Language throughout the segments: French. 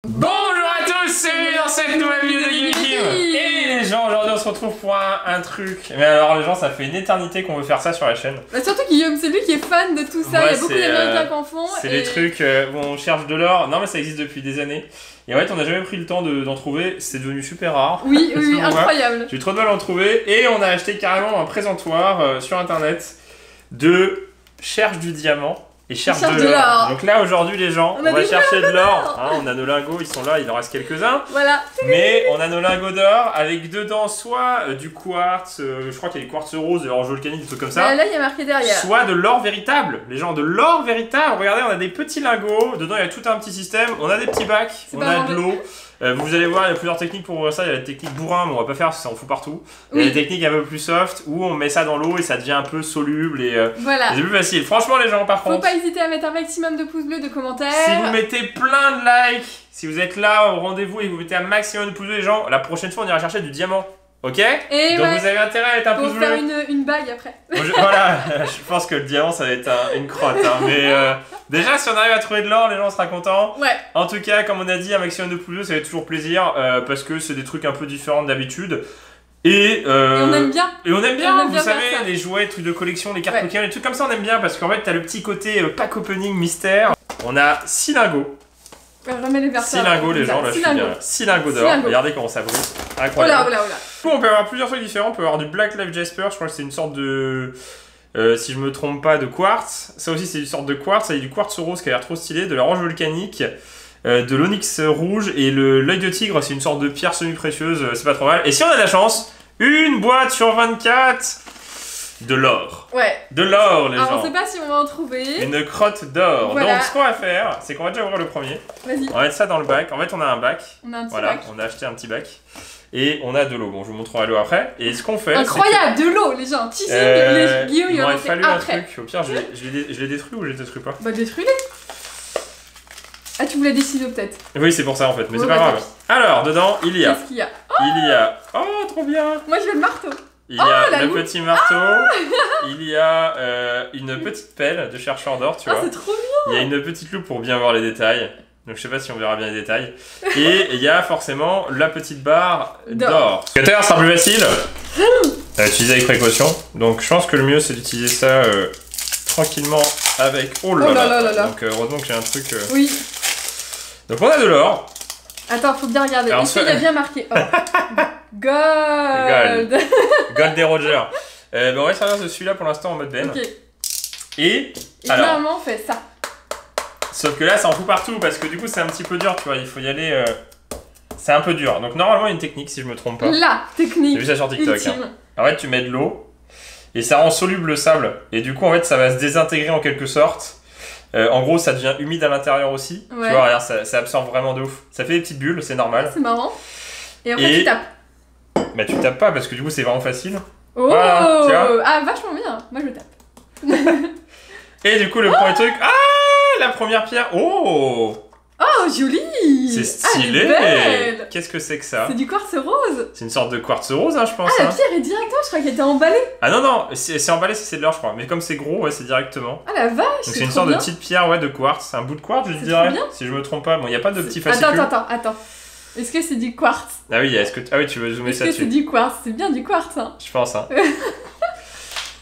Bonjour à tous, c'est dans cette nouvelle vidéo de GameKim. Et les gens, aujourd'hui on se retrouve pour un truc. Mais alors les gens, ça fait une éternité qu'on veut faire ça sur la chaîne. Bah surtout Guillaume, c'est lui qui est fan de tout ça, il y a beaucoup d'Américains qui en font. C'est des trucs où on cherche de l'or. Non mais ça existe depuis des années. Et en fait on n'a jamais pris le temps d'en trouver, c'est devenu super rare. Oui, oui, incroyable. J'ai eu trop de mal à en trouver et on a acheté carrément un présentoir sur internet de cherche du diamant. Et cherche de l'or. Donc là aujourd'hui les gens, on va chercher de l'or. Hein, on a nos lingots, ils sont là, il en reste quelques-uns. Voilà. Mais on a nos lingots d'or avec dedans soit du quartz, je crois qu'il y a du quartz rose, de l'or volcanique, des trucs comme ça. Là il y a marqué derrière. Soit de l'or véritable. Les gens, de l'or véritable. Regardez, on a des petits lingots. Dedans il y a tout un petit système. On a des petits bacs, on a de l'eau. Vous allez voir, il y a plusieurs techniques pour ouvrir ça. Il y a la technique bourrin, mais on va pas faire parce que ça en fout partout. Il y a des techniques un peu plus soft où on met ça dans l'eau et ça devient un peu soluble et voilà. c'est plus facile. Franchement, les gens, par contre. Faut pas hésiter à mettre un maximum de pouces bleus, de commentaires. Si vous mettez plein de likes, si vous êtes là au rendez-vous et que vous mettez un maximum de pouces bleus, les gens, la prochaine fois on ira chercher du diamant. Ok? Et donc vous avez intérêt à mettre un pouce bleu. Pour faire une bague après. Voilà, je pense que le diamant ça va être une crotte. Hein, mais déjà, si on arrive à trouver de l'or, les gens on sera contents. Ouais. En tout cas, comme on a dit, un maximum de pouces bleus, ça fait toujours plaisir parce que c'est des trucs un peu différents d'habitude. Et on aime bien. Et on aime bien, vous savez, les jouets, les trucs de collection, les cartes Pokémon, les trucs comme ça, on aime bien parce qu'en fait, t'as le petit côté pack opening mystère. On a 6 lingots. Remets les verres. 6 lingots, les gens, là, je suis bien. 6 lingots d'or. Regardez comment ça brille. Incroyable. Oh là, oh là. Du coup, on peut avoir plusieurs trucs différents. On peut avoir du Black Life Jasper, je crois que c'est une sorte de. Si je me trompe pas, de quartz. Ça aussi, c'est une sorte de quartz. Ça y a du quartz rose qui a l'air trop stylé, de la roche volcanique, de l'onyx rouge et l'œil de tigre, c'est une sorte de pierre semi-précieuse. C'est pas trop mal. Et si on a de la chance, une boîte sur 24 de l'or. Ouais. De l'or, les gens. Alors, on sait pas si on va en trouver. Une crotte d'or. Voilà. Donc, ce qu'on va faire, c'est qu'on va déjà ouvrir le premier. Vas-y. On va mettre ça dans le bac. En fait, on a un bac. On a un petit voilà, bac. on a acheté un petit bac. Et on a de l'eau. Bon, je vous montrerai l'eau après. Et ce qu'on fait. Incroyable, de l'eau, les gens. Teasing, Guillaume, il en a fait fallu après. un truc. Au pire, je l'ai détruit ou je l'ai détruit pas? Bah, détruis-les. Ah, tu voulais des ciseaux peut-être? Oui, c'est pour ça en fait, mais Ouais, c'est pas grave. Alors, dedans, il y a. Qu'est-ce qu'il y a? Il y a. Oh, trop bien! Moi, je veux le marteau. Il y a la le loupe. petit marteau. Il y a une petite pelle de chercheur d'or, tu vois. Ah, c'est trop bien! Il y a une petite loupe pour bien voir les détails. Donc je sais pas si on verra bien les détails. Et il y a forcément la petite barre d'or. L'éducateur sera plus facile à utiliser avec précaution. Donc je pense que le mieux c'est d'utiliser ça tranquillement avec... Oh là là. Donc heureusement que j'ai un truc... Oui. Donc on a de l'or. Attends, faut bien regarder. Alors, Est-ce qu'il y a bien marqué or? Gold. Gold des Roger. On va servir de celui-là pour l'instant en mode Ben. Ok. Et alors, normalement on fait ça. Sauf que là ça en fout partout parce que du coup c'est un petit peu dur, tu vois, il faut y aller... C'est un peu dur. Donc normalement il y a une technique si je me trompe pas. La technique. J'ai vu ça sur TikTok. Hein. En fait tu mets de l'eau et ça rend soluble le sable. Et du coup en fait ça va se désintégrer en quelque sorte. En gros ça devient humide à l'intérieur aussi. Ouais. Tu vois, regarde, ça absorbe vraiment de ouf. Ça fait des petites bulles, c'est normal. C'est marrant. Et après tu tapes. Bah tu tapes pas parce que du coup c'est vraiment facile. Oh voilà, tu vois. Ah vachement bien. Moi je tape. Et du coup le premier truc... Ah, la première pierre. Oh, oh joli. c'est stylé. Ah, qu'est-ce que c'est que ça? C'est du quartz rose. C'est une sorte de quartz rose, hein, je pense. Ah, la pierre est directement, je crois qu'elle était emballée. Ah non, non, c'est emballé si c'est de l'or, je crois. Mais comme c'est gros, ouais, c'est directement. Ah la vache. Donc c'est une sorte de petite pierre, ouais, de quartz. C'est un bout de quartz, je dirais. Si je me trompe pas. Bon, il n'y a pas de petits fascicules. Attends. Est-ce que c'est du quartz? Ah oui, ah oui, tu veux zoomer ça dessus? Est-ce que c'est du quartz? C'est bien du quartz, hein. Je pense, hein.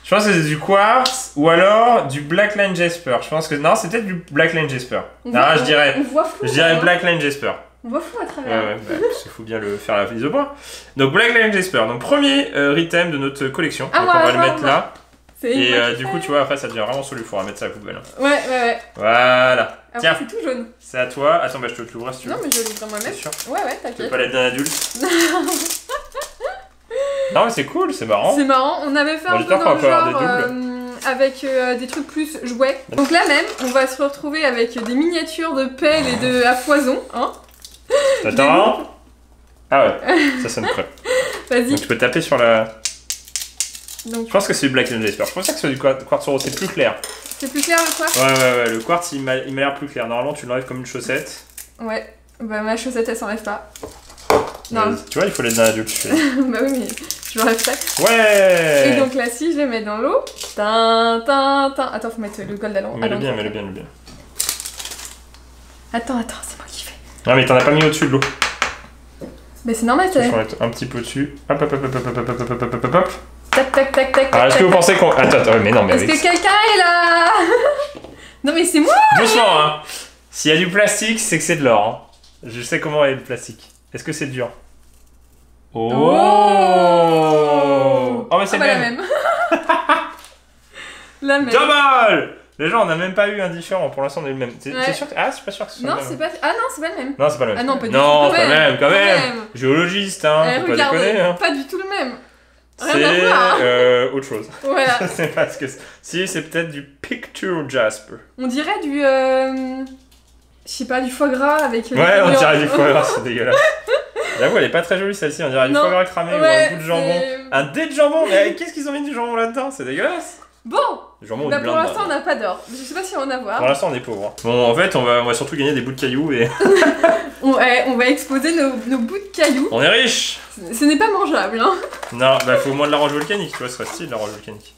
Je pense que c'est du quartz ou alors du Black Line Jasper. Je pense que non, c'est peut-être du Black Line Jasper. Je dirais. On voit flou. Je dirais Black Line Jasper. On voit flou à travers. Ouais, il faut bien le faire la mise au point. Donc Black Line Jasper. Donc premier item de notre collection. Donc on va le mettre là. Et du coup, tu vois, après ça devient vraiment soluble. Il faudra mettre ça à la poubelle. Ouais. Voilà. Après, tiens, c'est tout jaune. C'est à toi. Attends, bah je te l'ouvre si tu veux. Non, mais je l'ouvre moi-même. C'est sûr. Ouais, Tu veux t'inquiète. pas l'aide d'un adulte? Non, mais c'est cool, c'est marrant. C'est marrant. On avait fait un peu dans le genre avec des trucs plus jouets. Donc là même, on va se retrouver avec des miniatures de pelles et de à foison, hein. Attends. Ah ouais, ça sonne prêt. Vas-y. Donc tu peux taper sur la... Donc, je pense que c'est du Black Line Jasper. Je pensais que c'est du quartz rose, c'est plus clair. c'est plus clair le quartz? Ouais, le quartz il m'a l'air plus clair. Normalement tu l'enlèves comme une chaussette. Ouais, bah ma chaussette elle s'enlève pas. Non. Tu vois, il faut l'aide d'un adulte. Bah oui, mais je l'enlève pas. Ouais. Et donc là, si je les mets dans l'eau, Attends, faut mettre le gold à l'eau. Mets-le bien. Attends, c'est moi qui fais. Ah, mais t'en as pas mis au-dessus de l'eau. Mais c'est normal, ça. Je vais mettre un petit peu dessus. Hop, hop, hop, hop, hop, hop, hop, hop, hop, hop, hop. Tac, tac, tac, tac. Alors, est-ce que vous pensez qu'on. Attends, mais non, mais. Est-ce que quelqu'un est là? Non, mais c'est moi! Doucement, hein. S'il y a du plastique, c'est que c'est de l'or. Hein. Je sais comment est le plastique. Est-ce que c'est dur? Oh, oh, mais c'est la même. La même. Double! Les gens, on n'a même pas eu un différent. Pour l'instant, on a eu le même. T'es sûr que... Ah, je suis pas sûr que ce soit non, le même. c'est pas... Ah non, c'est pas le même. Non, c'est pas le même. Ah non, pas du tout. Non, pas le même, quand même. Géologiste, hein. Faut pas déconner. Hein. Pas du tout le même. C'est autre chose. Voilà. Je sais pas ce que c'est. Si, c'est peut-être du Picture Jasper. On dirait du... Je sais pas, du foie gras avec... Ouais, on dirait du foie gras, c'est dégueulasse. J'avoue, elle est pas très jolie celle-ci, on dirait du foie gras cramé ou un bout de jambon. Un dé de jambon, mais qu'est-ce qu'ils ont mis du jambon là-dedans? C'est dégueulasse. Bon, bah pour l'instant on n'a pas d'or. Je sais pas si on va en avoir. Pour l'instant on est pauvre. Bon, en fait, on va surtout gagner des bouts de cailloux et... on va exposer nos bouts de cailloux. On est riche. Ce n'est pas mangeable, hein. Non, bah faut au moins de la roche volcanique, tu vois, ce serait stylé la roche volcanique.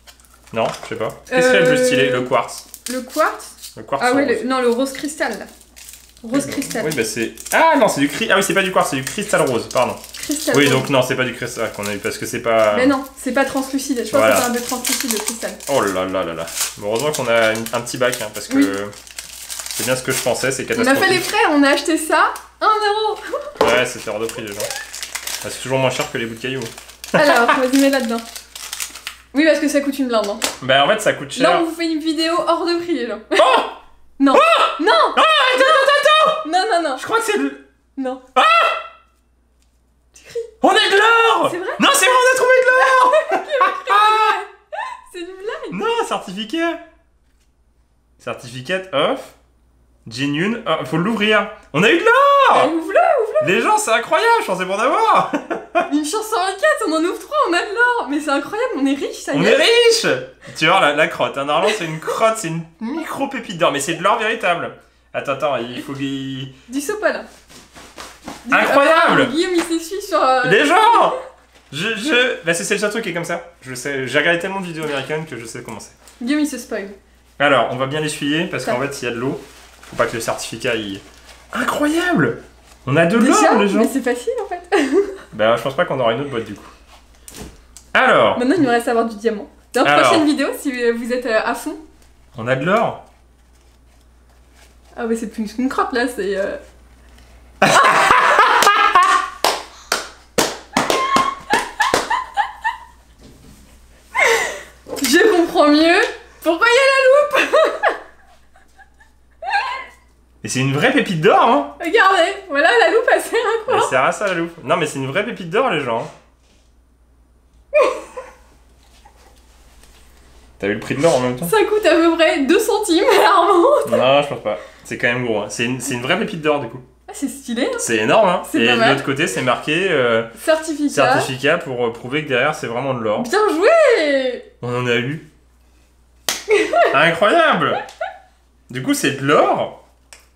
Non, je sais pas. Qu'est-ce serait le plus stylé? Le quartz. Le quartz? Le quartz. Ah ouais, non, le rose cristal là. Rose cristal. Oui, bah c'est... Ah non, c'est du Ah oui, c'est pas du quartz, c'est du cristal rose, pardon. Cristal oui, rose. Donc non, c'est pas du cristal qu'on a eu parce que c'est pas... Mais non, c'est pas translucide, je pense que c'est un de translucide de cristal. Oh là là là là. Bon, heureusement qu'on a un petit bac, hein, parce que c'est bien ce que je pensais, c'est catastrophique. On a fait les frais, on a acheté ça, 1 €. Ouais, c'était hors de prix les gens. Ah, c'est toujours moins cher que les bouts de cailloux. Alors, vas-y, mets là-dedans. Oui, parce que ça coûte une blinde. Hein. Bah en fait, ça coûte cher. Là, on vous fait une vidéo hors de prix, les gens. Oh non. Oh Non. Ah, attends. Non. Je crois que c'est le... Non. Ah, on a de l'or. C'est vrai? Non, c'est vrai, on a trouvé de l'or. C'est une blague. Non, certificat. Certificat of genuine. Oh, faut l'ouvrir. On a eu de l'or. Ouvre-le. Les gens, c'est incroyable, je pensais pas en avoir. Une chance sur 24, on en ouvre 3, on a de l'or. Mais c'est incroyable, on est riche, ça y est. On est riche. Tu vois, la crotte. Normalement, c'est une crotte, c'est une micro-pépite d'or, mais c'est de l'or véritable. Attends, il faut qu'il... Du sopal. Incroyable. Guillaume, il s'essuie sur... Les gens. Bah, c'est le seul truc qui est comme ça. Je sais, j'ai regardé tellement de vidéos américaines que je sais comment c'est. Guillaume, il se spoil. Alors, on va bien l'essuyer, parce qu'en fait, s'il y a de l'eau, faut pas que le certificat, il... Incroyable. On a de l'or, les gens. Mais c'est facile, en fait. Bah, je pense pas qu'on aura une autre boîte, du coup. Alors... Maintenant, il nous reste à avoir du diamant. Dans la prochaine vidéo, si vous êtes à fond. On a de l'or. Ah ouais, c'est plus qu'une crotte, là, c'est... Je comprends mieux pourquoi il y a la loupe. Et c'est une vraie pépite d'or, hein. Regardez, voilà, la loupe, elle sert à quoi? Elle sert à ça, la loupe. Non, mais c'est une vraie pépite d'or, les gens. T'as vu le prix de l'or en même temps? Ça coûte à peu près 2 centimes, Armand. Non, je pense pas. C'est quand même gros. Hein. C'est une vraie pépite d'or, du coup. Ah, c'est stylé. Hein. C'est énorme, hein. Et de l'autre côté, c'est marqué certificat pour prouver que derrière, c'est vraiment de l'or. Bien joué. On en a eu. Incroyable. Du coup, c'est de l'or.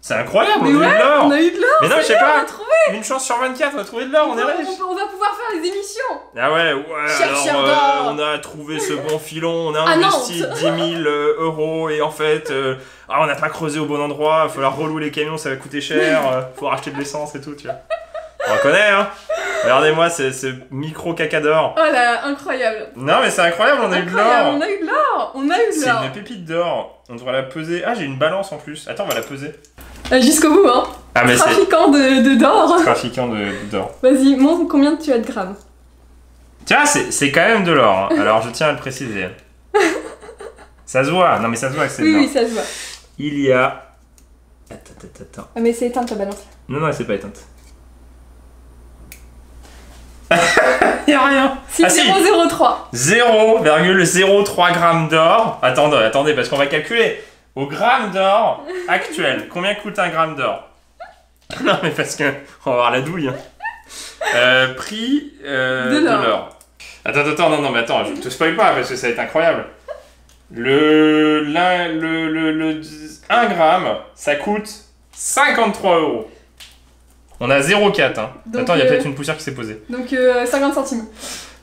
C'est incroyable, mais on a eu de l'or. On a eu de l'or. Mais non, je sais pas. On a une chance sur 24, on a trouvé de l'or, on est riche. On va pouvoir faire les émissions. Ah ouais, Chercheur alors on a trouvé ce bon filon, on a investi 10 000 € et en fait, on n'a pas creusé au bon endroit, il va falloir relouer les camions, ça va coûter cher, faut racheter de l'essence et tout, tu vois. On connaît, hein. Regardez-moi ce micro caca d'or. Oh là, incroyable. Non mais c'est incroyable, on a eu de l'or. On a eu de l'or, on a eu de l'or. C'est une pépite d'or, on devrait la peser. Ah, j'ai une balance en plus. Attends, on va la peser. Jusqu'au bout, hein. Ah, mais trafiquant d'or. Trafiquant d'or. Vas-y, montre combien tu as de grammes. Tiens, c'est quand même de l'or, hein. Alors je tiens à le préciser. Ça se voit, non mais ça se voit que c'est de l'or. Oui, ça se voit. Il y a... Attends. Ah mais c'est éteinte ta balance. Non, elle s'est pas éteinte. Y'a rien. 0,03. 0,03 grammes d'or. Attendez, parce qu'on va calculer. Au gramme d'or actuel, combien coûte un gramme d'or? Non mais parce que on va avoir la douille. Hein. Prix de l'or. Attends, non mais attends, je te spoil pas parce que ça va être incroyable. Le 1 gramme, ça coûte 53 €. On a 0,4. Hein. Attends, il y a peut-être une poussière qui s'est posée. Donc 50 centimes.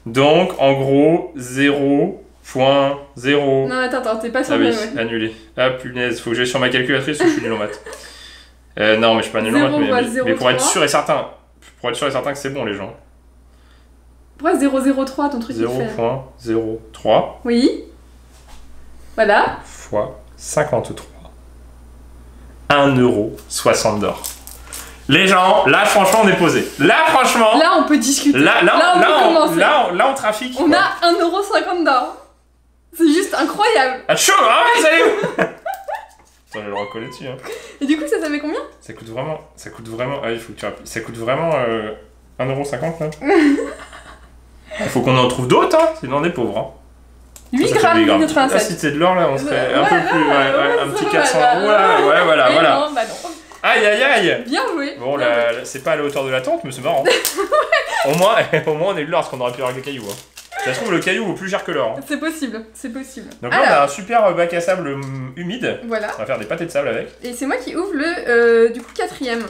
Donc en gros 0,0. Non, attends, t'es pas sur le ouais. Annulé. Ah punaise, faut que j'aille sur ma calculatrice ou je suis nul en maths. Non, mais je suis pas nul en maths, mais pour être 0,03. sûr et certain. Pour être sûr et certain que c'est bon, les gens. Pourquoi 0,03 ton truc il fait? 0,03 Oui. Voilà. fois 53. 1,60 € d'or. Les gens, là franchement on est posé. Là franchement. Là on peut discuter. Là on peut commencer. Là on trafique. On a 1,50 € d'or. C'est juste incroyable. Ah chaud, hein, salut. Attends, je vais le recoller dessus. Hein. Et du coup ça fait combien? Ça coûte vraiment. Ah il faut que tu rappelles. Ça coûte vraiment 1,50 € là. Il faut qu'on en trouve d'autres, hein, sinon on est pauvres. Hein. 8 grammes, 8,87. Ah, si c'était de l'or là, on serait un peu plus. Un petit ça 400 va, €. Ouais, voilà, Et voilà. non, bah non. Aïe, aïe, aïe. Bien joué. Bon, bien là, joué. c'est pas à la hauteur de l'attente, mais c'est marrant. au moins, on est de l'or, parce qu'on aurait pu avoir avec les cailloux. Hein. Ça se trouve, le caillou vaut plus cher que l'or. Hein. C'est possible, c'est possible. Donc là, on a un super bac à sable humide. Voilà. On va faire des pâtés de sable avec. Et c'est moi qui ouvre le du coup 4ème.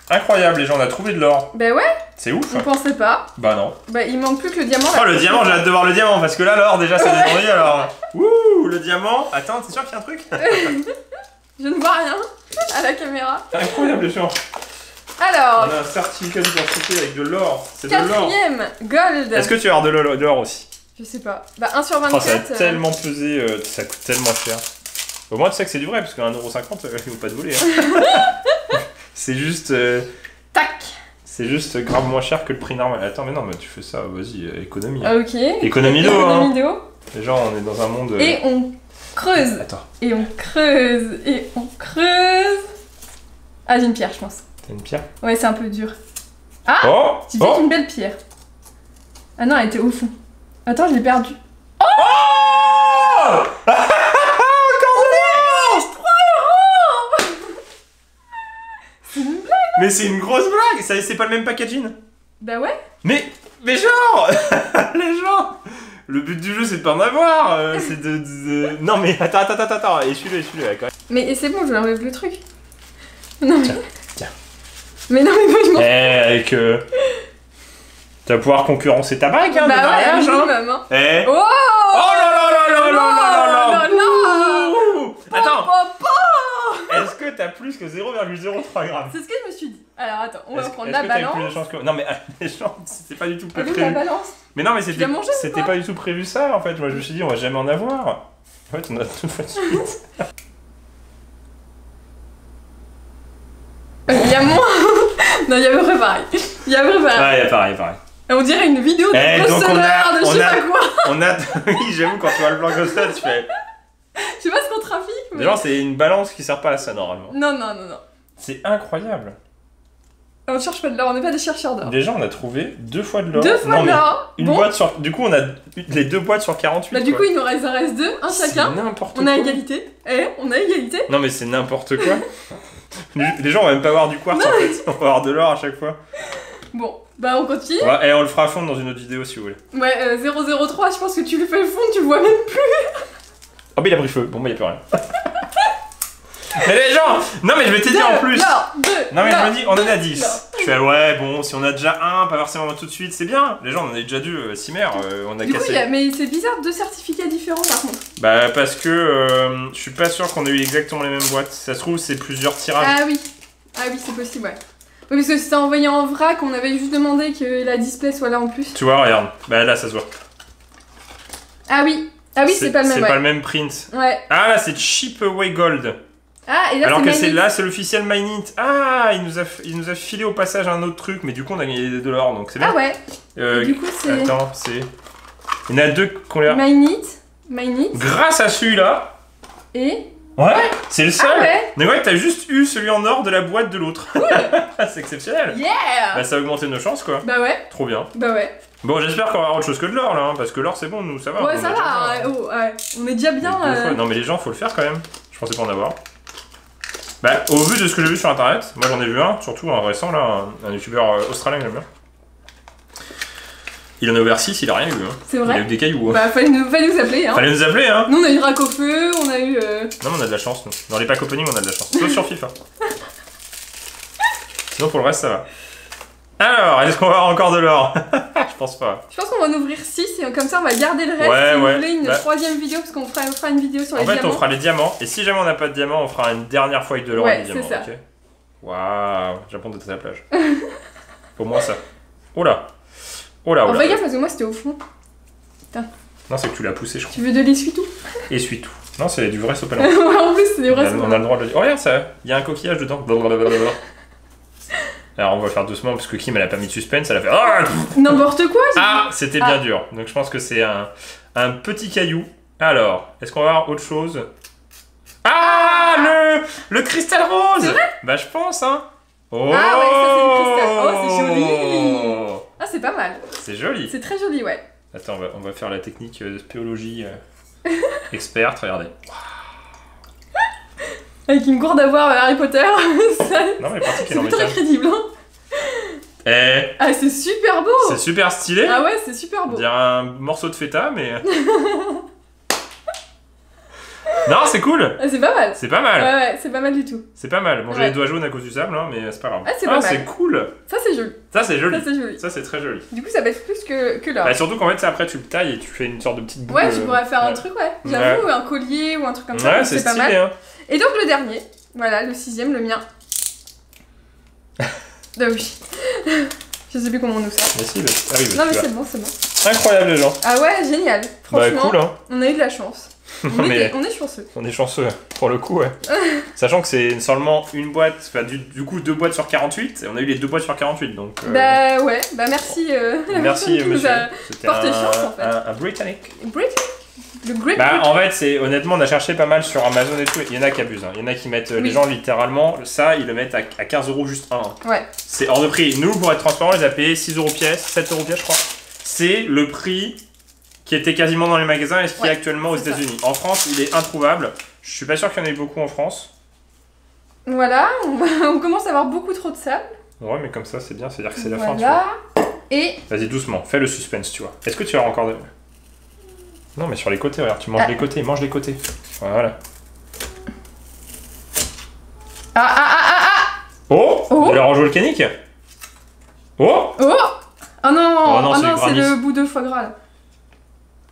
Incroyable, les gens, on a trouvé de l'or. Bah ouais, C'est ouf. on pensait pas. Bah non. Bah il manque plus que le diamant. Oh, le diamant, j'ai hâte de voir le diamant, parce que là, l'or, déjà, ça détendait alors. Ouh, le diamant. Attends, t'es sûr qu'il y a un truc? Je ne vois rien à la caméra. Incroyable, les gens. Alors, On a un certificat d'identité avec de l'or. C'est de l'or. 4ème, gold. Est-ce que tu vas avoir de l'or aussi? Je sais pas. Bah 1 sur 24. Oh, ça va tellement peser, ça coûte tellement cher. Au moins, tu sais que c'est du vrai, parce qu'à 1,50 €, il faut pas te voler. Hein. C'est juste. Tac. C'est juste grave moins cher que le prix normal. Attends, mais non, mais tu fais ça, vas-y, économie. Ok. Économie d'eau, hein. Économie d'eau. Les gens, on est dans un monde. Et on creuse. Attends, Et on creuse. Et on creuse. Ah, j'ai une pierre, je pense. t'as une pierre? Ouais, c'est un peu dur. Oh! Tu fais Oh! une belle pierre. Ah non, elle était au fond. Attends, je l'ai perdue. Oh! Encore de l'or! 3 €. C'est une blague. Mais c'est une grosse blague! Ça, c'est pas le même packaging? Bah ouais. Mais genre! Les gens! Le but du jeu, c'est de pas en avoir! C'est de. Non, mais attends, essuie-le, quand même. Mais c'est bon, je enlève le truc. Non, mais... Tiens. Mais non, mais moi, je m'en... Avec. Tu vas pouvoir concurrencer ta bague, hein, de Bah ouais, mariage, hein. minimum, hein. Eh! Oh. Oh là là là là là là là là! Ouh. Attends! Papa. Est-ce que t'as plus que 0,03 grammes? C'est ce que je me suis dit. Alors attends, on va prendre Est-ce la que t'as eu balance. plus de chance que... Non mais les gens, c'était pas du tout Avec prévu. la balance. Mais non mais l'as mangé ou c'était pas du tout prévu ça en fait. Moi je me suis dit on va jamais en avoir. En fait on a tout fait de suite. Il y a moins. Non, il y a à peu près pareil. Il y a à peu près pareil. Ah, il y a pareil. On dirait une vidéo de Eh, donc Ghost Hunter, de je sais pas quoi. On a... Oui j'avoue quand tu vois le blanc comme ça tu fais... Je sais pas ce qu'on trafique, mais... Déjà c'est une balance qui sert pas à ça normalement. Non. C'est incroyable. On cherche pas de l'or, on n'est pas des chercheurs d'or. Déjà on a trouvé 2 fois de l'or. 2 fois Non, de mais l'or. une Bon. boîte sur... Du coup on a les 2 boîtes sur 48. Bah du quoi. coup il nous reste 2, un chacun. C'est n'importe On quoi. a égalité. Eh, on a égalité. Non mais c'est n'importe quoi. Les gens vont même pas avoir du quartz en fait. On va avoir de l'or à chaque fois. Bon, bah on continue. Ouais, et on le fera fondre dans une autre vidéo si vous voulez. Ouais, 003, je pense que tu le fais fondre, tu le vois même plus. Oh bah il a pris feu, bon bah il a plus rien. Mais les gens! Non mais je vais t'aider en plus! Non mais je me dis, on en a 10. Je fais ouais, bon, si on a déjà un, pas forcément tout de suite, c'est bien. Les gens, on en a déjà 2, Cimer, on a Du coup, cassé. mais c'est bizarre, 2 certificats différents par contre. Bah parce que je suis pas sûr qu'on ait eu exactement les mêmes boîtes. Ça se trouve, c'est plusieurs tirages. Ah oui, c'est possible, ouais. Oui, parce que c'était envoyé en vrac, on avait juste demandé que la display soit là en plus. Tu vois, regarde. Bah là, ça se voit. Ah oui, c'est pas le même, C'est ouais. pas le même print. Ouais. Ah là, c'est Cheap Away Gold. Ah, et là, Alors que c'est Magnet. là, c'est l'officiel MyNit. Ah, il nous a filé au passage un autre truc, mais du coup on a gagné de l'or, donc c'est bien. Ah ouais. Et du coup, c'est... Attends, c'est... Il y en a 2 qu'on les a... MyNit. Grâce à celui-là... Et... Ouais, c'est le seul. Ah ouais. Mais ouais, t'as juste eu celui en or de la boîte de l'autre. C'est exceptionnel. Yeah. Bah ça a augmenté nos chances, quoi. Bah ouais. Trop bien. Bah ouais. Bon, j'espère qu'on va avoir autre chose que de l'or, là, hein, parce que l'or c'est bon, nous, ça va. Ouais, on ça a déjà va. bien. Oh, ouais. On est déjà bien... Donc, 2 fois. Non mais les gens, faut le faire quand même. Je pensais pas en avoir. Bah, au vu de ce que j'ai vu sur internet, moi j'en ai vu un, surtout un récent là, un youtubeur australien que j'aime bien. Il en a ouvert 6, il a rien eu. Hein. C'est Il a vrai. eu des cailloux. Hein. Bah fallait nous appeler, hein. Fallait nous appeler, hein. Nous on a eu Rack au feu, on a eu... Non, mais on a de la chance, nous. Dans les packs opening, on a de la chance. Sauf sur FIFA. Sinon, pour le reste, ça va. Alors, est-ce qu'on va avoir encore de l'or? Je pense pas. Je pense qu'on va en ouvrir 6 et comme ça on va garder le reste. Ouais, si vous ouais. voulez une Bah. 3ème vidéo, parce qu'on fera une vidéo sur les En fait, diamants. on fera les diamants. Et si jamais on n'a pas de diamants, on fera une dernière fois avec de l'or et Ouais, des diamants. c'est ça. Ok. Waouh, Japon de la plage. Pour moi, ça. Oh là. Oh là, oh là. Fais gaffe parce que moi c'était au fond. Putain. Non, c'est que tu l'as poussé, je crois. Tu veux de l'essuie-tout? Essuie-tout. Non, c'est du vrai sopalin. Ouais, en plus, c'est des vrais sopalins. On a le droit de le dire. Oh, regarde ça, il y a un coquillage dedans. Blablabla. Alors, on va faire doucement parce que Kim, elle a pas mis de suspense, elle a fait. Oh N'importe quoi! Ah, c'était bien dur. Donc, je pense que c'est un petit caillou. Alors, est-ce qu'on va avoir autre chose? Ah, le cristal rose! C'est vrai? Bah, je pense, hein. Oh! Ah, ouais, ça c'est le cristal. Oh, c'est joli! Ah, c'est pas mal. C'est joli. C'est très joli, ouais. Attends, on va faire la technique de spéologie experte, regardez. Avec une gourde à boire Harry Potter, Non mais pratique c'est très crédible. Hein. Ah, c'est super beau. C'est super stylé. Ah ouais, c'est super beau. On dirait un morceau de feta, mais... Non, c'est cool. Ah, c'est pas mal. C'est pas mal. Ouais, c'est pas mal du tout. C'est pas mal. Bon, j'ai les doigts jaunes à cause du sable, hein, mais c'est pas grave. Ah, c'est pas mal. C'est cool. Ça, c'est joli. Ça, c'est joli. Ça, c'est joli. Ça, c'est très joli. Du coup, ça baisse plus que l'or. Bah, surtout qu'en fait, après, tu le tailles et tu fais une sorte de petite boule. Ouais, tu pourrais faire un truc, ouais. J'avoue, un collier ou un truc comme ça. Ouais, c'est pas mal. Hein. Et donc, le dernier. Voilà, le 6ème, le mien. Ah oui. Je sais plus comment on nous sert. Mais si, ah oui, non, mais c'est bon, c'est bon. Incroyable, les gens. Ah ouais, génial. Franchement, bah, cool, hein. On a eu de la chance. On est chanceux. On est chanceux, pour le coup, ouais. Sachant que c'est seulement une boîte, enfin du coup 2 boîtes sur 48, et on a eu les 2 boîtes sur 48, donc... Bah ouais, bah merci. Merci, qui monsieur. Nous a porté chance, en fait. Un Britannique. Le Great Bah en fait, honnêtement, on a cherché pas mal sur Amazon et tout, il y en a qui abusent, hein. Il y en a qui mettent, les gens littéralement, ça, ils le mettent à 15 € juste un. Ouais. C'est hors de prix. Nous, pour être transparent, on les a payés 6 € pièce, 7 € pièce, je crois. C'est le prix qui était quasiment dans les magasins et ce qui est actuellement aux États-Unis. En France, il est introuvable. Je suis pas sûr qu'il y en ait beaucoup en France. Voilà, on commence à avoir beaucoup trop de sable. Ouais, mais comme ça, c'est bien, c'est-à-dire que c'est la fin, tu vois. Et... Vas-y, doucement, fais le suspense, tu vois. Est-ce que tu as encore de... Non, mais sur les côtés, regarde, tu manges les côtés, mange les côtés. Voilà. Oh, de l'orange volcanique. Oh. Oh non, c'est le bout de foie gras, là.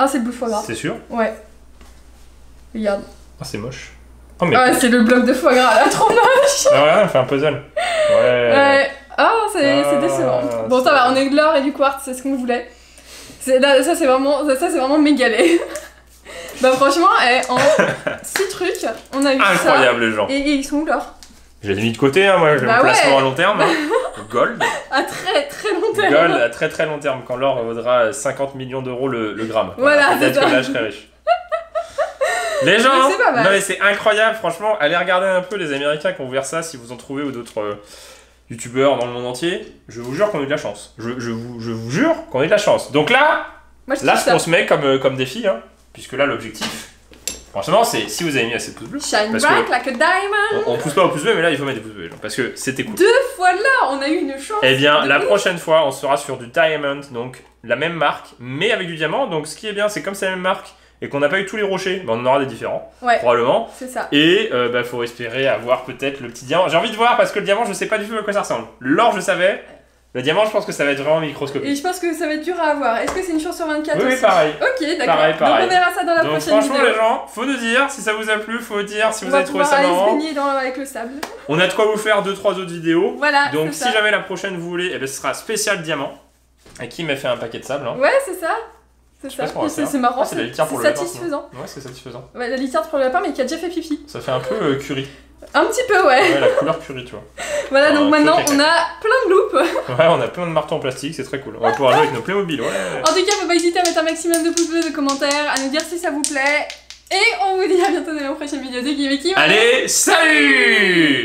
Ah, c'est le bout de foie gras. C'est sûr? Ouais. Regarde. Ah, c'est moche. Oh, mais... Ah, c'est le bloc de foie gras, là, trop moche. Ah ouais, on fait un puzzle. Ouais. Ah, c'est décevant. Bon, ça va, on a eu de l'or et du quartz, c'est ce qu'on voulait. Ça, c'est vraiment méga laid. Bah, franchement, en 6 trucs, on a eu ça. Incroyable, les gens. Et ils sont où, l'or? J'ai mis de côté, hein, moi, je me placement à long terme. Hein. Gold. À très très long terme. Gold à très très long terme, quand l'or vaudra 50 millions d'euros le gramme. Voilà, peut-être que là, je serai riche. Les gens, non mais c'est incroyable, franchement, allez regarder un peu les Américains qui ont ouvert ça, si vous en trouvez, ou d'autres youtubeurs dans le monde entier. Je vous jure qu'on a eu de la chance. Je vous jure qu'on a eu de la chance. Donc là, ce qu'on se met comme défi, hein, puisque là, l'objectif... Franchement, c'est si vous avez mis assez de pouces bleus. Shine bright like a diamond. On pousse pas au pouce bleu, mais là il faut mettre des pouces bleus, parce que c'était cool. 2 fois là, on a eu une chance. Eh bien, la prochaine fois, on sera sur du diamond, donc la même marque, mais avec du diamant. Donc ce qui est bien, c'est comme c'est la même marque et qu'on n'a pas eu tous les rochers, on en aura des différents, probablement. C'est ça. Et faut espérer avoir peut-être le petit diamant. J'ai envie de voir parce que le diamant, je sais pas du tout à quoi ça ressemble. L'or, je savais. Le diamant, je pense que ça va être vraiment microscopique. Et je pense que ça va être dur à avoir. Est-ce que c'est une chance sur 24 Oui, aussi? pareil. Ok, d'accord. Pareil. Donc on verra ça dans la prochaine vidéo. Franchement, les gens, faut nous dire si ça vous a plu, faut dire si vous avez trouvé ça marrant. On va pouvoir aller se baigner avec le sable. On a de quoi vous faire 2-3 autres vidéos. Voilà. Donc si jamais la prochaine vous voulez, ce sera spécial diamant. Et qui m'a fait un paquet de sable. Hein. Ouais, c'est ça. C'est marrant. C'est la litière pour le lapin. C'est satisfaisant. Ouais, c'est satisfaisant. Ouais, la litière pour le lapin, mais qui a déjà fait pipi. Ça fait un peu curry. Un petit peu, ouais. Ouais, la couleur curry, tu vois. Voilà, donc maintenant on a plein de loupes. Ouais, on a plein de marteaux en plastique, c'est très cool. On va pouvoir jouer avec nos Playmobil, ouais. En tout cas, faut pas hésiter à mettre un maximum de pouces bleus, de commentaires, à nous dire si ça vous plaît. Et on vous dit à bientôt dans la prochaine vidéo de Kim et Kim. Allez, salut!